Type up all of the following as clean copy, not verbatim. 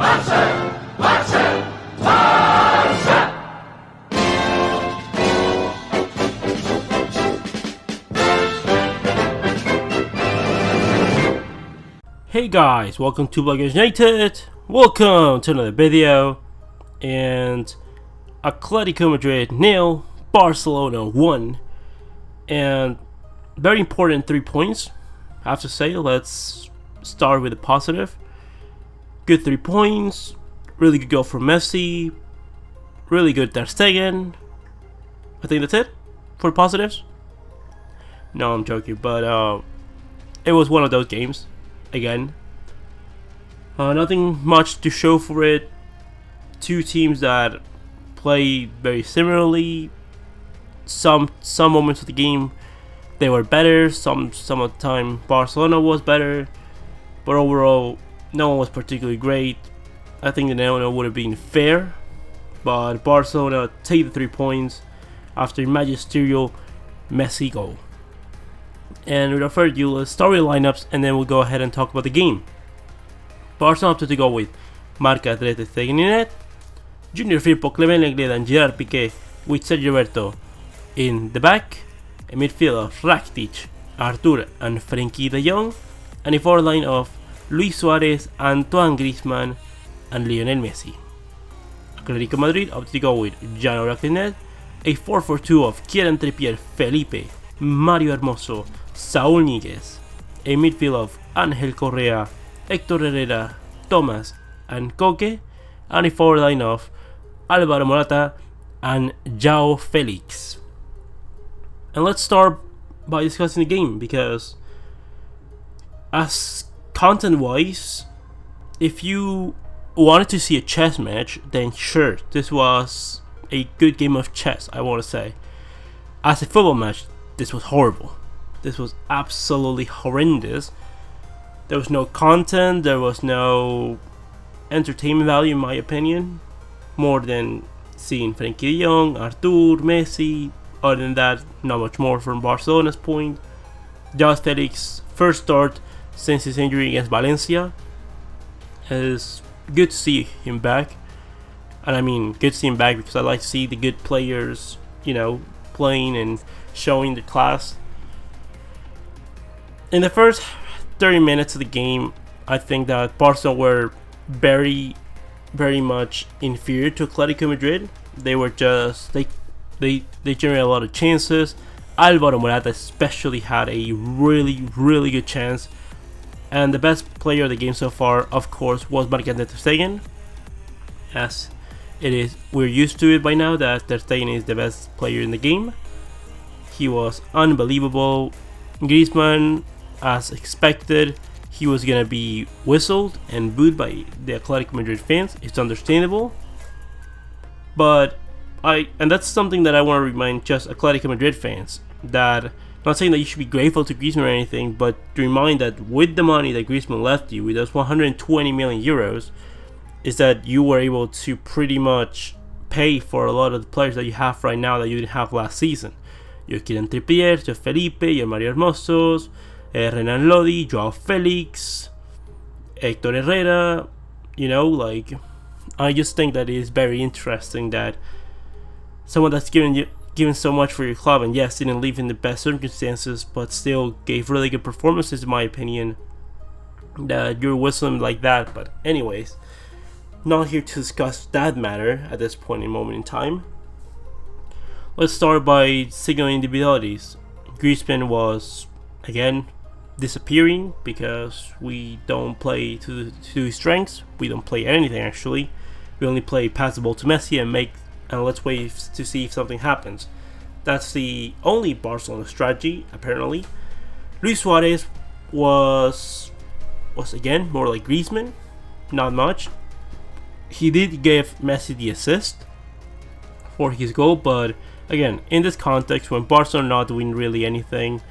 Hey guys, welcome to Bloggers United. Welcome to another video. And Atletico Madrid 0, Barcelona 1. And very important 3 points, I have to say. Let's start with the positive. Good 3 points. Really good goal from Messi. Really good Ter Stegen. I think that's it for the positives. No, I'm joking, but it was one of those games. Again, nothing much to show for it. Two teams that play very similarly. Some moments of the game they were better. Some of the time Barcelona was better, but overall no one was particularly great. I think the 0-0 would have been fair, but Barcelona take the 3 points after a magisterial Messi goal. And without further ado, let's start with the lineups and then we'll go ahead and talk about the game. Barcelona opted to go with Marca Ter Stegen in net, Junior Firpo, Clement Lenglet and Gerard Piqué with Sergio Roberto in the back, a midfield of Rakitic, Artur and Frenkie de Jong, and a forward line of Luis Suarez, Antoine Griezmann and Lionel Messi. Atletico Madrid opted to go with Jan Oblak in net, a 4-4-2 of Kieran Trippier, Felipe, Mario Hermoso, Saúl Ñíguez, a midfield of Ángel Correa, Héctor Herrera, Thomas and Koke, and a forward line of Álvaro Morata and João Felix. And let's start by discussing the game, because as content wise, if you wanted to see a chess match, then sure, this was a good game of chess, I want to say. As a football match, this was horrible. This was absolutely horrendous. There was no content, there was no entertainment value in my opinion, more than seeing Frenkie de Jong, Artur, Messi. Other than that, not much more from Barcelona's point. João Felix, first start since his injury against Valencia. It's good to see him back. And I mean, good to see him back because I like to see the good players, playing and showing the class. In the first 30 minutes of the game, I think that Barcelona were very, very much inferior to Atletico Madrid. They were just, they generated a lot of chances. Álvaro Morata especially had a really, really good chance. And the best player of the game so far, of course, was Ter Stegen. As it is, we're used to it by now that Ter Stegen is the best player in the game. He was unbelievable. Griezmann, as expected, he was gonna be whistled and booed by the Atletico Madrid fans. It's understandable, but and that's something that I want to remind just Atletico Madrid fans, that I'm not saying that you should be grateful to Griezmann or anything, but to remind that with the money that Griezmann left you, with those 120 million euros, is that you were able to pretty much pay for a lot of the players that you have right now that you didn't have last season. Your Kieran Trippier, your Felipe, your Mario Hermosos, Renan Lodi, João Felix, Héctor Herrera. I just think that it is very interesting that someone that's given so much for your club, and yes, didn't leave in the best circumstances, but still gave really good performances in my opinion, that you're whistling like that. But anyways, not here to discuss that matter at this point in moment in time. Let's start by signaling individualities. Griezmann was again disappearing because we don't play to his strengths. We don't play anything actually. We only play pass the ball to Messi and let's wait to see if something happens. That's the only Barcelona strategy apparently. Luis Suarez was again more like Griezmann, not much. He did give Messi the assist for his goal, but again, in this context, when Barcelona not doing really anything,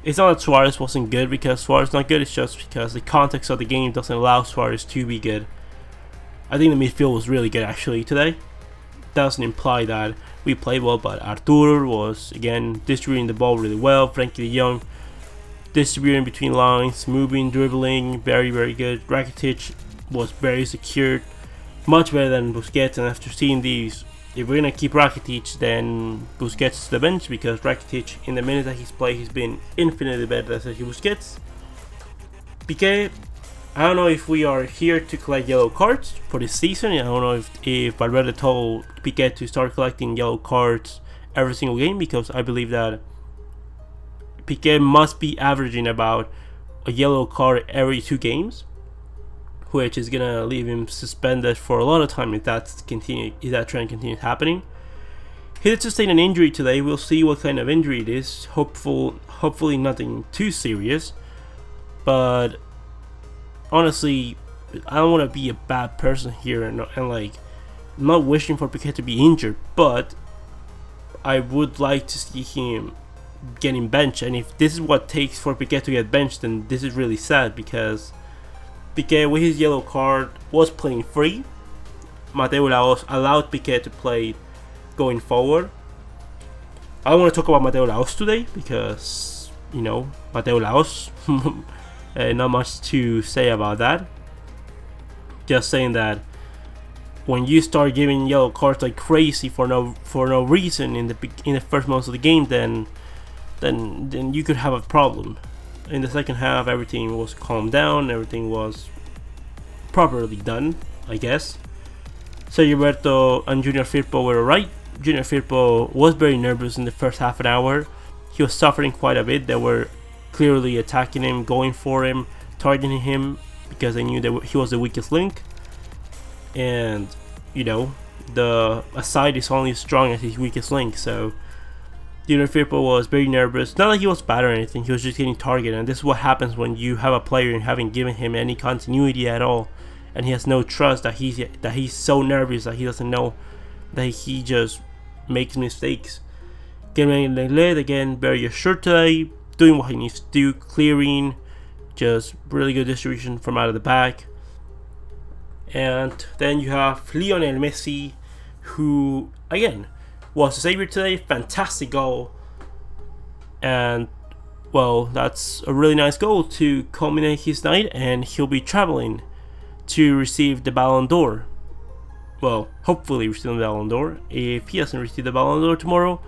it's not that Suarez wasn't good because Suarez is not good, it's just because the context of the game doesn't allow Suarez to be good. I think the midfield was really good actually today. Doesn't imply that we played well, but Artur was again distributing the ball really well. Frenkie de Jong distributing between lines, moving, dribbling, very, very good. Rakitic was very secured, much better than Busquets. And after seeing these, if we're gonna keep Rakitic, then Busquets is the bench, because Rakitic, in the minutes that he's played, he's been infinitely better than Sergio Busquets. Piqué, I don't know if we are here to collect yellow cards for this season. I don't know if Valverde told Piqué to start collecting yellow cards every single game, because I believe that Piqué must be averaging about a yellow card every 2 games, which is gonna leave him suspended for a lot of time if that trend continues happening. He did sustain an injury today. We'll see what kind of injury it is. Hopefully nothing too serious. But honestly, I don't want to be a bad person here, and like, I'm not wishing for Piqué to be injured, but I would like to see him getting benched. And if this is what it takes for Piqué to get benched, then this is really sad, because Piqué, with his yellow card, was playing free. Mateo Laos allowed Piqué to play going forward. I don't want to talk about Mateo Laos today, because, you know, Mateo Laos, not much to say about that. Just saying that when you start giving yellow cards like crazy for no reason in the first months of the game, then you could have a problem. In the second half, everything was calmed down, everything was properly done, I guess. Sergio Roberto and Junior Firpo were right. Junior Firpo was very nervous in the first half an hour. He was suffering quite a bit. They were clearly attacking him, going for him, targeting him, because they knew that he was the weakest link. And, you know, a side is only as strong as his weakest link. So Junior Firpo was very nervous. Not like he was bad or anything, he was just getting targeted. And this is what happens when you have a player and haven't given him any continuity at all, and he has no trust, that he's so nervous that he doesn't know, that he just makes mistakes. Getting led again, very assured today, doing what he needs to do, clearing, just really good distribution from out of the back. And then you have Lionel Messi, who again was the savior today. Fantastic goal, and well, that's a really nice goal to culminate his night, and he'll be traveling to receive the Ballon d'Or. Well, hopefully receive the Ballon d'Or. If he doesn't receive the Ballon d'Or tomorrow,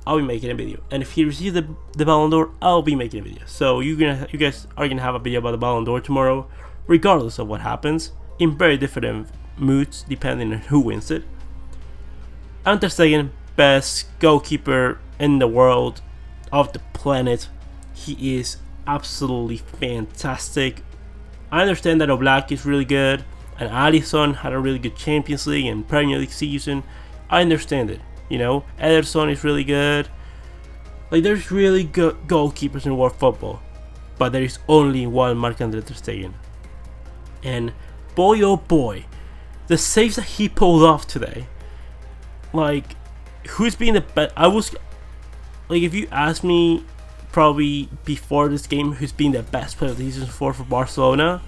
I'll be making a video, and if he receives the Ballon d'Or, I'll be making a video. So you guys are gonna have a video about the Ballon d'Or tomorrow, regardless of what happens, in very different moods depending on who wins it. And Ter Stegen, best goalkeeper in the world, of the planet. He is absolutely fantastic. I understand that Oblak is really good, and Alisson had a really good Champions League and Premier League season. I understand it. You know, Ederson is really good. Like, there's really good goalkeepers in world football, but there is only one Marc-Andre Ter Stegen. And boy, oh boy, the saves that he pulled off today. Like, who's been the best? Like, if you ask me, probably before this game, who's been the best player of the season for Barcelona,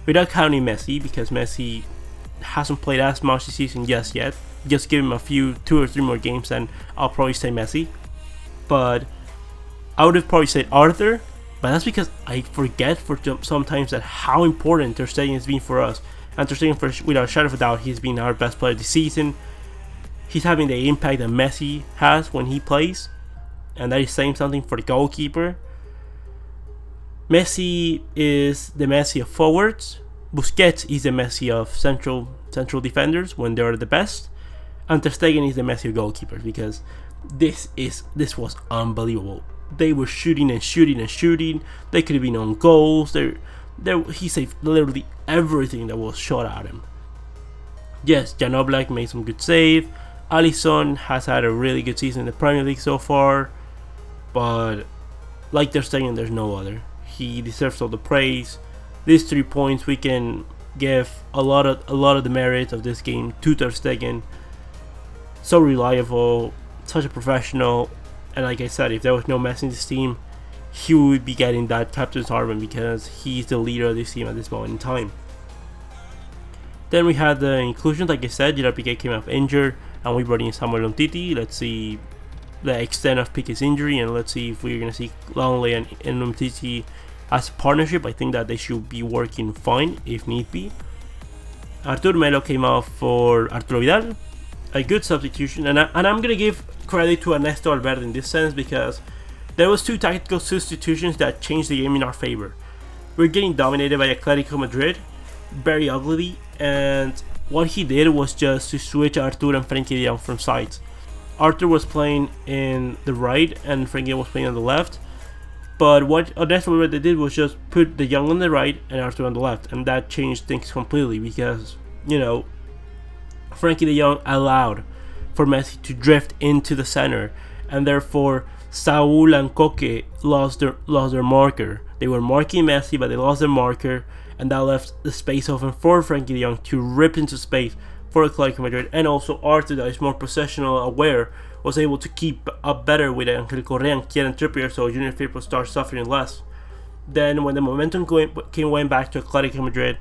without counting Messi, because Messi hasn't played as much this season just yet. Just give him a few, 2 or 3 more games, and I'll probably say Messi. But I would have probably said Arthur, but that's because I forget sometimes that how important Ter Stegen has been for us. And Ter Stegen, without a shadow of a doubt, he's been our best player this season. He's having the impact that Messi has when he plays, and that is saying something for the goalkeeper. Messi is the Messi of forwards. Busquets is the Messi of central defenders when they are the best. And Ter Stegen is the Messi of goalkeepers, because this was unbelievable. They were shooting and shooting and shooting. They could have been on goals. He saved literally everything that was shot at him. Yes, Jan Oblak made some good save. Alisson has had a really good season in the Premier League so far, but like Ter Stegen, there's no other. He deserves all the praise. These 3 points, we can give a lot of the merit of this game to Ter Stegen. So reliable, such a professional, and like I said, if there was no Messi in this team, he would be getting that captain's armband, because he's the leader of this team at this moment in time. Then we had the inclusions. Like I said, Gerard Piqué came up injured, and we brought in Samuel Umtiti. Let's see the extent of Piqué's injury, and let's see if we're going to see Longley and Umtiti as a partnership. I think that they should be working fine if need be. Artur Melo came off for Arturo Vidal. A good substitution, and I'm gonna give credit to Ernesto Valverde in this sense, because there was 2 tactical substitutions that changed the game in our favor. We're getting dominated by Atletico Madrid very ugly, and what he did was just to switch Artur and Frenkie de Jong from sides. Artur was playing in the right and Frenkie was playing on the left, but what Ernesto Valverde did was just put de Jong on the right and Artur on the left, and that changed things completely, because, you know, Frenkie de Jong allowed for Messi to drift into the center, and therefore Saul and Koke lost their marker. They were marking Messi, but they lost their marker, and that left the space open for Frenkie de Jong to rip into space for Atletico Madrid. And also Artur, that is more possessional aware, was able to keep up better with Angel Correa and Kieran Trippier, so Junior Firpo started suffering less. Then when the momentum went back to Atletico Madrid,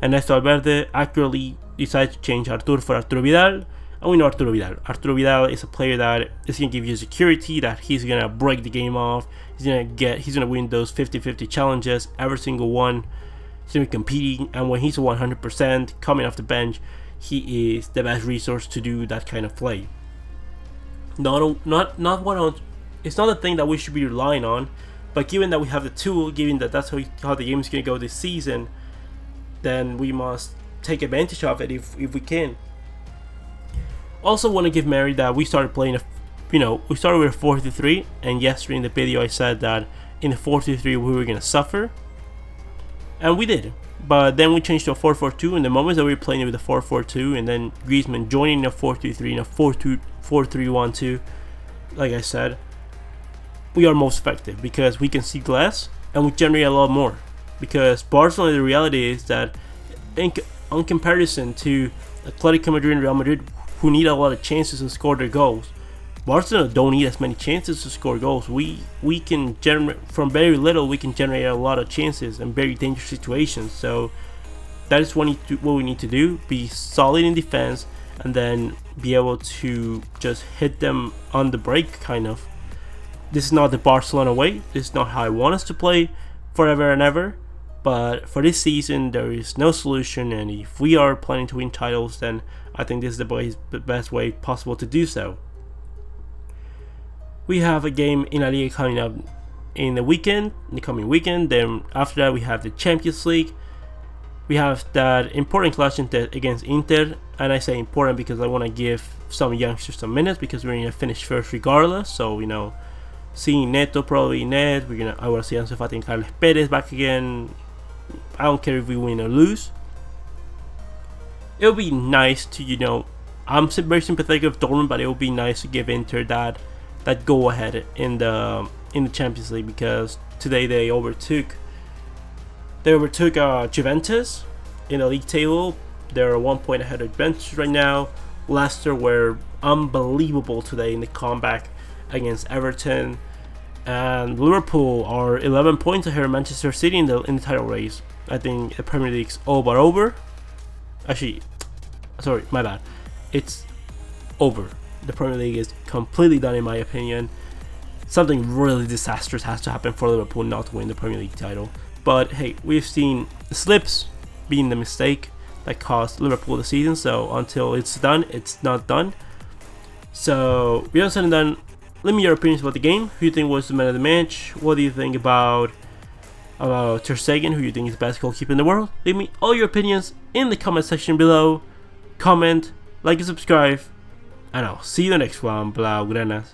Ernesto Valverde accurately decided to change Artur for Arturo Vidal. And we know Arturo Vidal. Arturo Vidal is a player that is going to give you security, that he's going to break the game off. He's going to win those 50-50 challenges, every single one. He's going to be competing, and when he's 100% coming off the bench, he is the best resource to do that kind of play. It's not the thing that we should be relying on, but given that we have the tool, given that that's how the game is going to go this season, then we must take advantage of it if we can. Also want to give merit that we started playing we started with a 4-3, and yesterday in the video I said that in the 4-3 we were going to suffer, and we did. But then we changed to a 4-4-2 in the moments that we were playing with a 4-4-2, and then Griezmann joining a 4-2-3 and a 4-3-1-2. Like I said, we are most effective because we can see less and we generate a lot more. Because Barcelona, the reality is that on comparison to Atletico Madrid and Real Madrid, who need a lot of chances to score their goals, Barcelona don't need as many chances to score goals. We can generate from very little. We can generate a lot of chances and very dangerous situations. So that is what we need to do: be solid in defense, and then be able to just hit them on the break. Kind of. This is not the Barcelona way. This is not how I want us to play forever and ever. But for this season, there is no solution, and if we are planning to win titles, then I think this is the best way possible to do so. We have a game in La Liga coming up in the coming weekend. Then after that, we have the Champions League. We have that important clash against Inter, and I say important because I want to give some youngsters some minutes because we're going to finish first regardless. So, seeing Neto probably net, I want to see Ansu Fati and Carles Perez back again. I don't care if we win or lose. It would be nice to, I'm very sympathetic of Dortmund, but it would be nice to give Inter that go ahead in the Champions League, because today they overtook Juventus in the league table. They're 1 point ahead of Juventus right now. Leicester were unbelievable today in the comeback against Everton, and Liverpool are 11 points ahead of Manchester City in the title race. I think the Premier League's all but over. Actually, sorry, my bad. It's over. The Premier League is completely done in my opinion. Something really disastrous has to happen for Liverpool not to win the Premier League title. But hey, we've seen the slips being the mistake that cost Liverpool the season. So until it's done, it's not done. So we all said and done. Let me know your opinions about the game. Who you think was the man of the match? What do you think about Ter Stegen? Who you think is the best goalkeeper in the world? Leave me all your opinions in the comment section below. Comment, like, and subscribe. And I'll see you in the next one. Blaugranas.